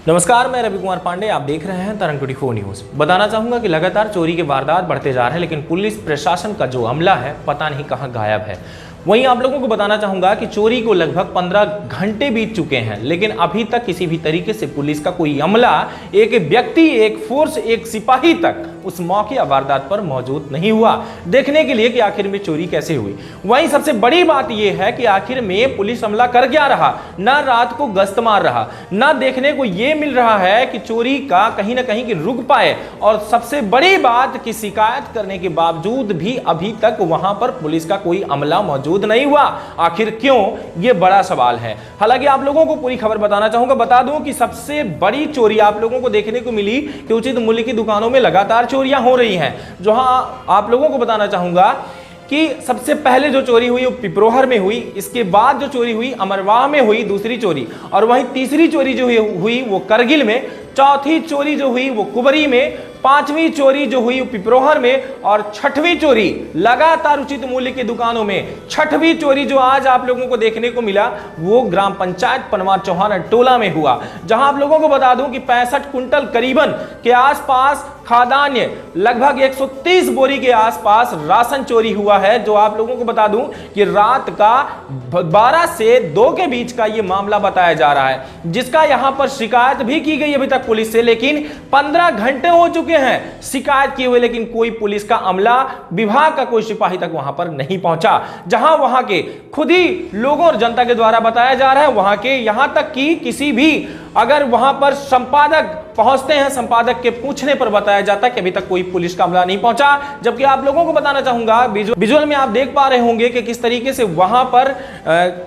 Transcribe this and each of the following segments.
नमस्कार, मैं रवि कुमार पांडे। आप देख रहे हैं तरंग 24 न्यूज़। बताना चाहूँगा कि लगातार चोरी के वारदात बढ़ते जा रहे हैं, लेकिन पुलिस प्रशासन का जो अमला है पता नहीं कहाँ गायब है। वहीं आप लोगों को बताना चाहूँगा कि चोरी को लगभग 15 घंटे बीत चुके हैं, लेकिन अभी तक किसी भी तरीके से पुलिस का कोई अमला, एक व्यक्ति, एक फोर्स, एक सिपाही तक उस मौके या वारदात पर मौजूद नहीं हुआ देखने के लिए कि आखिर में चोरी कैसे हुई। वहीं सबसे बड़ी बात यह है कि आखिर में पुलिस अमला कर क्या रहा, ना रात को गश्त मार रहा, ना देखने को यह मिल रहा है कि चोरी का कहीं ना कहीं रुक पाए, और सबसे बड़ी बात कि शिकायत करने के बावजूद भी अभी तक वहां पर पुलिस का कोई अमला मौजूद नहीं हुआ। आखिर क्यों, यह बड़ा सवाल है। हालांकि आप लोगों को पूरी खबर बताना चाहूंगा। बता दूं कि सबसे बड़ी चोरी आप लोगों को देखने को मिली कि उचित मूल्य की दुकानों में लगातार चोरियां हो रही हैं। जहां आप लोगों को बताना चाहूंगा कि सबसे पहले जो चोरी हुई वो पिपरोहर में हुई, इसके बाद जो चोरी हुई अमरवाह में हुई दूसरी चोरी, और वहीं तीसरी चोरी जो हुई वो करगिल में, चौथी चोरी जो हुई वो कुबरी में, पांचवी चोरी जो हुई पिपरोहर में, और छठवीं चोरी लगातार उचित मूल्य की दुकानों में। छठवीं चोरी जो आज आप लोगों को देखने को मिला वो ग्राम पंचायत पनवार चौहान टोला में हुआ, जहां आप लोगों को बता दूं कि 65 कुंटल करीबन के आसपास खाद्यान्न, लगभग 130 बोरी के आसपास राशन चोरी हुआ है। जो आप लोगों को बता दूं कि रात का 12 से 2 के बीच का यह मामला बताया जा रहा है, जिसका यहां पर शिकायत भी की गई अभी तक पुलिस से, लेकिन 15 घंटे हो चुके हैं शिकायत किए हुए, लेकिन कोई पुलिस का अमला, विभाग का कोई सिपाही तक वहां पर नहीं पहुंचा। जहां वहां के खुद ही लोगों और जनता के द्वारा बताया जा रहा है, वहां के यहां तक कि किसी भी अगर वहां पर संपादक पहुंचते हैं, संपादक के पूछने पर बताया जाता है कि अभी तक कोई पुलिस का अमला नहीं पहुंचा। जबकि आप लोगों को बताना चाहूंगा, विजुअल में आप देख पा रहे होंगे कि किस तरीके से वहां पर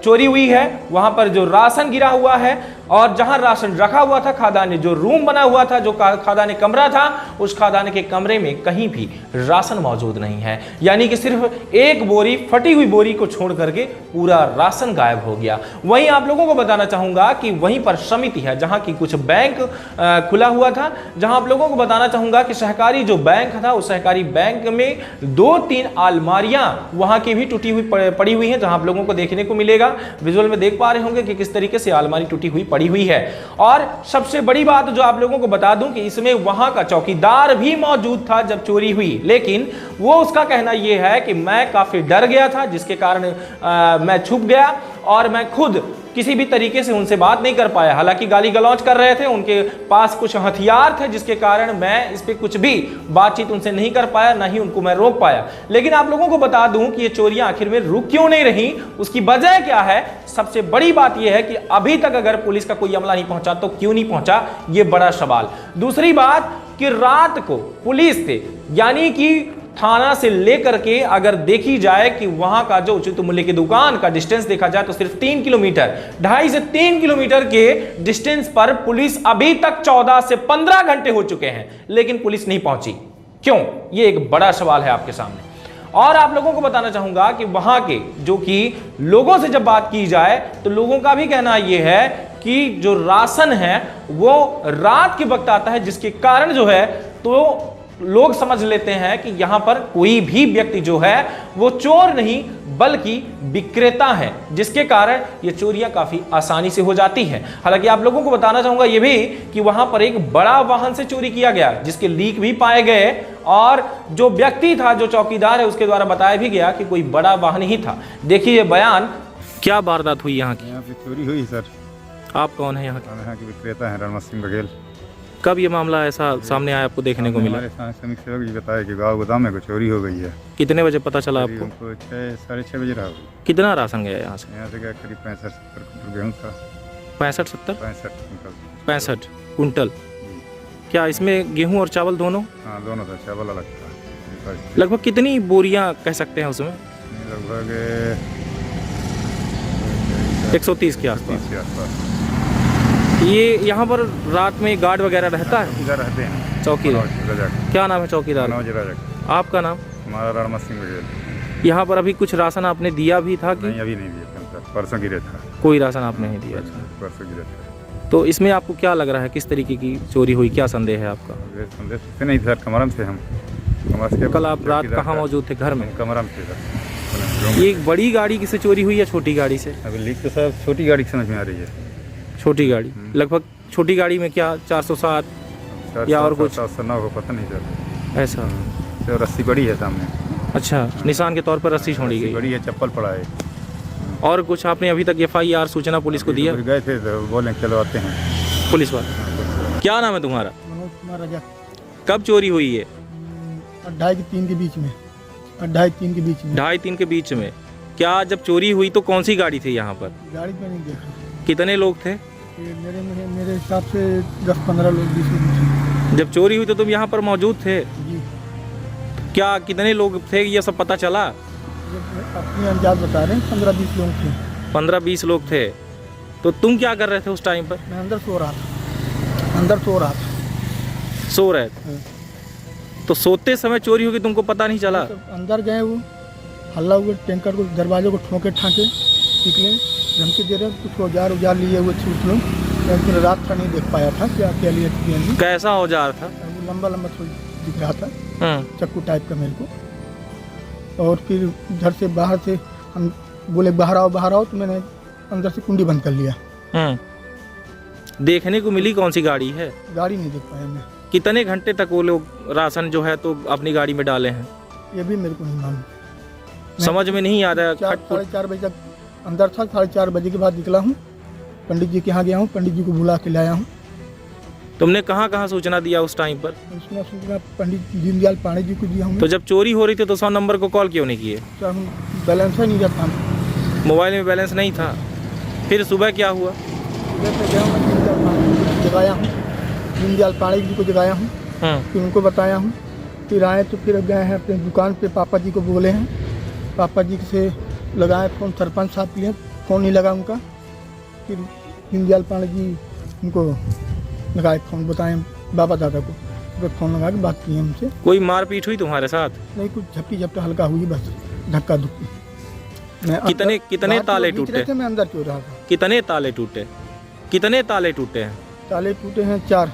चोरी हुई है। वहां पर जो राशन गिरा हुआ है, और जहां राशन रखा हुआ था, खादान जो रूम बना हुआ था, जो खादान कमरा था, उस खादान के कमरे में कहीं भी राशन मौजूद नहीं है। यानी कि सिर्फ एक बोरी, फटी हुई बोरी को छोड़ करके पूरा राशन गायब हो गया। वहीं आप लोगों को बताना चाहूंगा कि वहीं पर समिति है, जहां की कुछ बैंक खुला हुआ था। जहां आप लोगों को बताना चाहूंगा कि सहकारी जो बैंक था, उस सहकारी बैंक में 2-3 अलमारियां वहां की भी टूटी हुई पड़ी हुई हैं, जहां आप लोगों को देखने को मिलेगा। विजुअल में देख पा रहे होंगे कि किस तरीके से अलमारी टूटी हुई पड़ी हुई है। और सबसे बड़ी बात जो आप लोगों को बता दूं कि इसमें वहां का चौकीदार भी मौजूद था जब चोरी हुई, लेकिन वो उसका कहना यह है कि मैं काफी डर गया था, जिसके कारण मैं छुप गया और मैं खुद किसी भी तरीके से उनसे बात नहीं कर पाया। हालांकि गाली गलौज कर रहे थे, उनके पास कुछ हथियार थे, जिसके कारण मैं इस पे कुछ भी बातचीत उनसे नहीं कर पाया, ना ही उनको मैं रोक पाया। लेकिन आप लोगों को बता दूं कि ये चोरियां आखिर में रुक क्यों नहीं रही, उसकी वजह क्या है। सबसे बड़ी बात यह है कि अभी तक अगर पुलिस का कोई अमला नहीं पहुंचा तो क्यों नहीं पहुंचा, यह बड़ा सवाल। दूसरी बात कि रात को पुलिस थे, यानी कि थाना से लेकर के अगर देखी जाए कि वहां का जो उचित मूल्य की दुकान का डिस्टेंस देखा जाए तो सिर्फ 3 किलोमीटर, 2.5 से 3 किलोमीटर के डिस्टेंस पर पुलिस अभी तक 14 से 15 घंटे हो चुके हैं, लेकिन पुलिस नहीं पहुंची। क्यों, यह एक बड़ा सवाल है आपके सामने। और आप लोगों को बताना चाहूंगा कि वहां के जो कि लोगों से जब बात की जाए तो लोगों का भी कहना यह है कि जो राशन है वो रात के वक्त आता है, जिसके कारण जो है तो लोग समझ लेते हैं कि यहां पर कोई भी व्यक्ति जो है वो चोर नहीं बल्कि विक्रेता है, जिसके कारण ये चोरियां काफी आसानी से हो जाती हैं। हालांकि आप लोगों को बताना चाहूंगा ये भी कि वहां पर एक बड़ा वाहन से चोरी किया गया, जिसके लीक भी पाए गए, और जो व्यक्ति था, जो चौकीदार है, उसके द्वारा बताया भी गया कि कोई बड़ा वाहन ही था। देखिए ये बयान। क्या वारदात हुई यहाँ की? यहाँ पे चोरी हुई सर। आप कौन है यहाँ के विक्रेता हैं, रणमत सिंह बघेल। कब ये मामला ऐसा सामने आया, आपको देखने को मिला? हमारे श्रमिक सेवक ये बताया कि गाँव गोदाम में कोई चोरी हो गई है। कितने बजे पता चला आपको? हमको 6-6:30 बजे रहा। कितना राशन गया यहाँ से? यहाँ से गया करीब 65-70 कुंटल गेहूँ का। 65-70? 65 कुंटल। क्या इसमें गेहूं और चावल दोनों? हाँ, दोनों था, चावल अलग था। लगभग कितनी बोरियां कह सकते हैं उसमें? लगभग 130 के आसपास। ये यहाँ पर रात में गार्ड वगैरह रहता है? इधर रहते हैं चौकीदार। क्या नाम है चौकीदार? आपका नाम? हमारा रणमत सिंह बघेल। यहाँ पर अभी कुछ राशन आपने दिया भी था कि नहीं? अभी नहीं दिया, परसों गिरे था। कोई राशन आपने नहीं दिया? परसों गिरे था। तो इसमें आपको क्या लग रहा है, किस तरीके की चोरी हुई, क्या संदेह है आपका? संदेह से नहीं सर, कमरम से हम। कल आप रात कहाँ मौजूद थे? घर में? कमरम से सर। ये एक बड़ी गाड़ी किससे चोरी हुई या छोटी गाड़ी से? अभी लीक तो सर छोटी गाड़ी की समझ में आ रही है। छोटी गाड़ी लगभग छोटी गाड़ी में क्या 407 या और कुछ 709 हो, पता नहीं सर। ऐसा? तो रस्सी बड़ी है सामने। अच्छा, निशान के तौर पर रस्सी छोड़ी रस्सी गई। बड़ी है, चप्पल पड़ा है। और कुछ आपने अभी तक FIR सूचना पुलिस को दिया? गए थे तो बोले चलो आते हैं पुलिस वाले। क्या नाम है तुम्हारा? मनोज कुमार राजा। कब चोरी हुई है? 2:30-3 के बीच में। 2:30-3 के बीच में। 2:30-3 के बीच में। क्या जब चोरी हुई तो कौन सी गाड़ी थी यहाँ पर? गाड़ी में नहीं देखा। कितने लोग थे? ये मेरे हिसाब से 10-15 लोग 20 लोग थे। जब चोरी हुई तो तुम यहाँ पर मौजूद थे? जी। क्या कितने लोग थे ये सब पता चला? अपनी अंदाज बता रहे हैं 15-20 लोग थे। 15-20 लोग थे। तो तुम क्या कर रहे थे उस टाइम पर? मैं अंदर सो रहा था। सो रहे थे। हाँ। तो सोते समय चोरी होगी तुमको पता नहीं चला? तो अंदर गए, वो हल्ला हुआ, टैंकर को दरवाजे को ठोके ठाके निकले, धमकी दे रहे, कुछ औजार लिए हुए थे उस लोग। मैं पूरी रात का नहीं देख पाया था क्या क्या लिए थे। कैसा औजार था? वो लंबा थोड़ी दिख रहा था, चक्कू टाइप का मेरे को। और फिर घर से बाहर से हम बोले बाहर आओ, तो मैंने अंदर से कुंडी बंद कर लिया। देखने को मिली कौन सी गाड़ी है? गाड़ी नहीं देख पाया मैं। कितने घंटे तक वो लोग राशन जो है तो अपनी गाड़ी में डाले हैं? ये भी मेरे को नहीं मालूम। समझ में नहीं आ रहा है। 4-4:30 बजे तक अंदर था। 4:30 बजे के बाद निकला हूँ, पंडित जी के यहाँ गया हूँ, पंडित जी को बुला के लाया हूँ। तुमने कहाँ कहाँ सूचना दिया उस टाइम पर? उसमें सूचना पंडित दीनदयाल पांडे जी को दिया हूँ। तो जब चोरी हो रही थी तो 100 नंबर को कॉल क्यों नहीं किए? सर हम बैलेंस ही नहीं रहता, मोबाइल में बैलेंस नहीं था। फिर सुबह क्या हुआ? जगाया हूँ, दीनदयाल पांडे जी को जगाया हूँ, फिर उनको बताया हूँ। फिर आए तो फिर गए हैं अपने दुकान पे, पापा जी को बोले हैं, पापा जी से लगाए फ़ोन, सरपंच साहब के लिए फ़ोन नहीं लगा उनका। फिर दीनदयाल पांडे जी उनको लगाए फ़ोन, बताएं बाबा दादा को, फिर फ़ोन लगा के बात की हमसे। कोई मारपीट हुई तुम्हारे साथ? नहीं, कुछ झपकी झपटा हल्का हुई, बस धक्का धुक्की। मैं कितने ताले टूटे? मैं अंदर क्यों रहा था। कितने ताले टूटे? कितने ताले टूटे हैं? ताले टूटे हैं 4,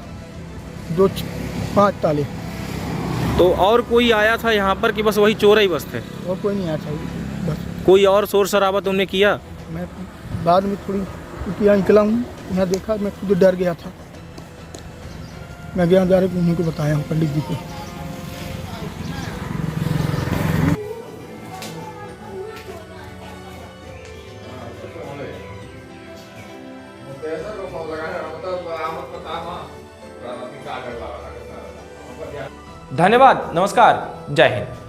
2, 5 ताले। तो और कोई आया था यहाँ पर कि बस वही चोर ही बस थे? और कोई नहीं आया था, बस। कोई और शोर शराबा तुमने किया? मैं बाद में थोड़ी किया, निकला हूँ, उन्हें देखा, मैं खुद डर गया था। मैं गया डायरेक्ट उन्हीं को बताया हूँ, पंडित जी को। धन्यवाद, नमस्कार, जय हिंद।